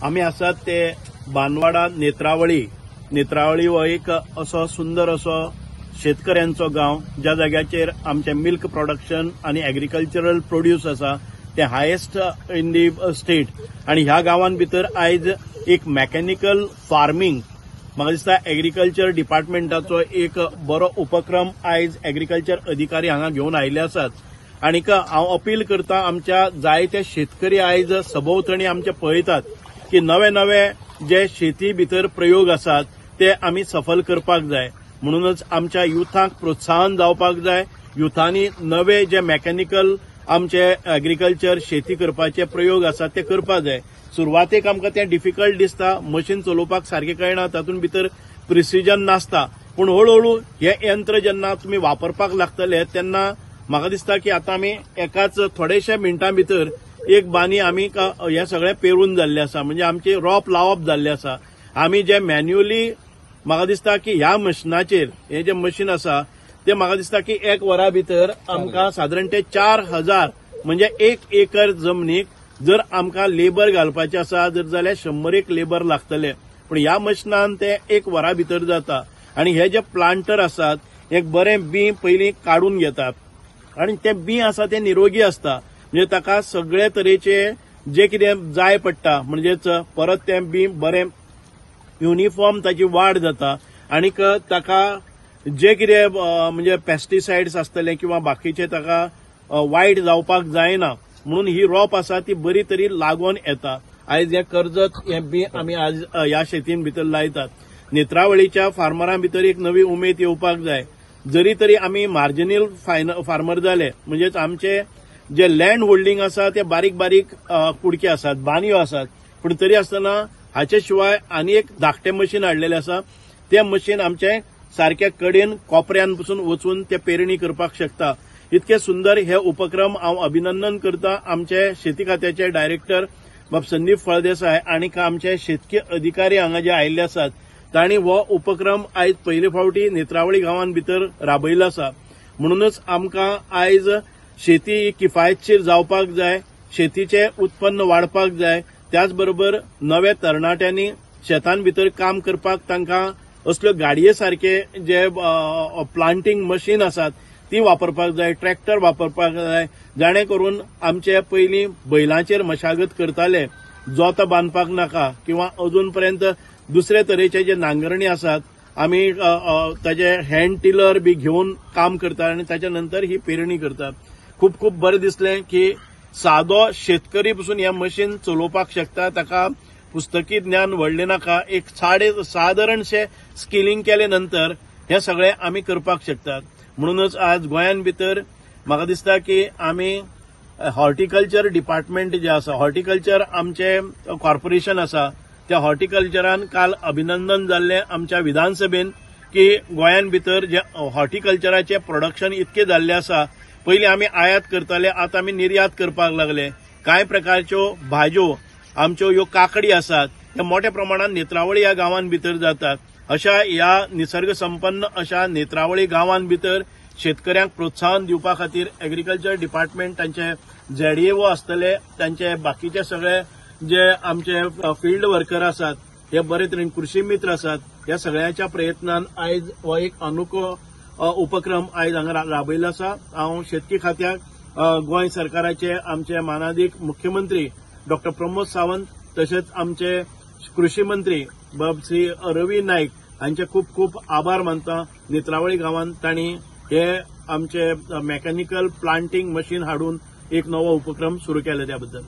आम्ही आसात ते बानवाडा नेत्रावळी हो एक असो सुंदर असो शेतकऱ्यांचो गांव ज्या जाग्याचेर आमचे मिल्क प्रोडक्शन आणि एग्रीकल्चरल प्रोड्यूस आसा ते हायेस्ट इन दी स्टेट। आणि ह्या गांवांत भितर आयज एक मेकॅनिकल फार्मिंग म्हाका दिसता एग्रीकल्चर डिपार्टमेंटाचो एक बरो उपक्रम आयज एग्रीकल्चर अधिकारी हांगा घेवन आयिल्ले आसात। आनीक हांव अपील करता आमच्या जायते शेतकरी आयज सभोवतणी आमचे पळयतात की नवे नवे जे शेती भितर प्रयोग आसात ते आमी सफल करपाक जाय। म्हणूनच आमच्या युथांक प्रोत्साहन जावपाक जाय। युथांनी नवे जे मेकॅनिकल आमचे एग्रीकल्चर शेती करपाचे प्रयोग आसात ते करपाक जाय। सुरवातेक आमकां ते डिफिकल्ट दिसता, मशीन चलोवपाक सारखे कळना, तातूंत भितर प्रिसिजन नासता, पण हळूहळू हे यंत्र जेन्ना तुमी वापरपाक लागतले तेन्ना म्हाका दिसता की आतां आमी एकाच थोडेशे मिनटां भितर एक बानी आमी हे सगळे पेरून जाल्ले आसा, म्हणजे आमचे रोप लावप जाल्ले आसा। आमी जे मॅन्युअली म्हाका दिसता की ह्या मशिनाचेर हे जे मशीन आसा ते म्हाका दिसता की एक वरा भितर आमकां साधारण ते 4000 म्हणजे 1 एकर जमनीक जर आमकां लेबर घालपाचे आसा जाल्यार 100 लेबर लागतले, पण ह्या मशिनान ते 1 वरा भितर जाता। आणि हे जे प्लांटर आसात एक बरें बी पयलीं काडून घेतात आणि ते बी आसा ते निरोगी असता, म्हणजे ताका सगळे तरेचे जे कितें जाय पडटा म्हणजेच परत ते बी बरें युनिफॉर्म ताची वाड जाता। आनीक ताका जे कितें म्हणजे पेस्टिसाइड्स आसतले किंवा बाकीचे ताका वायट जावपाक जायना, म्हणून ही रोप आसा ती बरी तरी लागून येता। आयज हे कर्जत हे बी आमी आज ह्या शेतीन भितर लायतात। नेत्रावळीच्या फार्मरां भितर एक नवी उमेद येवपाक जाय। जरी तरी आमी मार्जिनल फार्मर जाले, म्हणजेच आमचे जे लँड होल्डिंग आसा ते बारीक बारीक कुडके आसात, बानयो आसात, पण तरी आसतना हाचे शिवाय आनी एक धाकटे मशीन हाडलेले आसा। ते मशीन आमचे सारक्या कडेन कोपऱ्यांपासून वचून ते पेरणी करपाक शकता। इतके सुंदर हे उपक्रम हांव अभिनंदन करता आमचे शेती खात्याचे डायरेक्टर बाब संदीप फळदेसाय आनीक आमचे शेतकी अधिकारी हांगा जे आयिल्ले आसात तांणी हो उपक्रम आयज पयले फावटी नेत्रावळी गांवांत भितर राबयल्लो आसा। म्हणूनच आमकां आयज शेती किफायतशीर जावपाक जाय, शेतीचे उत्पन्न वाडपाक जाय, त्याच बरोबर नवे तरणाट्यांनी शेतान भितर काम करपाक तांकां असल्यो गाडये सारखे जे प्लांटिंग मशीन आसात ती वापरपाक जाय, ट्रॅक्टर वापरपाक जाय, जाणे करून आमचे पयलीं बैलांचेर मशागत करताले, जोत बांदपाक नाका किंवा अजून पर्यंत दुसरे तरेचे जे नांगरणी आसात आमी ताजे हँड टिलर बी घेवन काम करतात आणि ताच्या नंतर ही पेरणी करतात। खूप खूप बरें दिसलें की सादो शेतकरी पसून हे मशीन चलोवपाक शकता, ताका पुस्तकी ज्ञान व्हडलें नाका, एक सादारणशे स्किलिंग केले नंतर हे सगळे आमी करपाक शकतात। म्हणूनच आज गोंयान भितर म्हाका दिसता की आमी हॉर्टिकल्चर डिपार्टमेंट जे आसा, हॉर्टिकल्चर आमचे कॉर्पोरेशन आसा, त्या हॉर्टिकल्चरान काल अभिनंदन जाल्ले आमच्या विधानसभेन की गोंयान भितर जे हॉर्टिकल्चराचे प्रोडक्शन इतके जाल्ले आसा, पयलीं आमी आयात करताले, आतां आमी निर्यात करपाक लागले। कांय प्रकारच्यो भाज्यो आमच्यो ह्यो काकडी आसात हे मोठ्या प्रमाणात नेत्रावळी ह्या गांवांत भितर जातात। अशा ह्या निसर्ग संपन्न अशा नेत्रावळी गांवांत भितर शेतकऱ्यांक प्रोत्साहन दिवपा खातीर एग्रीकल्चर डिपार्टमेंट तांचे ZDO आसतले, तांचे बाकीचे सगळे जे आमचे फील्ड वर्कर आसात हे बरे तरेन कृषी मित्र आसात, ह्या सगळ्यांच्या प्रयत्नान आयज हो एक अनोखो उपक्रम आयज हांगा राबयल्लो आसा। हांव शेतकी खात्याक गोंय सरकाराचे आमचे मानाधीक मुख्यमंत्री डॉक्टर प्रमोद सावंत तशेंच आमचे कृषी मंत्री बाब श्री रवी नाईक हांचे खूप खूप आभार मानता। नेत्रावळी गांवांत तांणी हे आमचे मेकॅनिकल प्लांटिंग मशीन हाडून एक नवो उपक्रम सुरू केला त्याबद्दल।